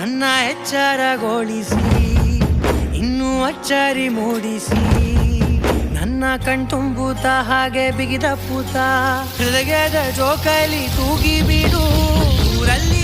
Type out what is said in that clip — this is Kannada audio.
ನನ್ನ ಎಚ್ಚರಗೊಳಿಸಿ ಇನ್ನೂ ಅಚ್ಚರಿ ಮೂಡಿಸಿ ನನ್ನ ಕಣ್ತುಂಬುತ್ತ ಹಾಗೆ ಬಿಗಿದ ಪೂತ ಹೃದಯದ ಜೋಕಾಲಿ ತೂಗಿ ಬಿಡು ಊರಲ್ಲಿ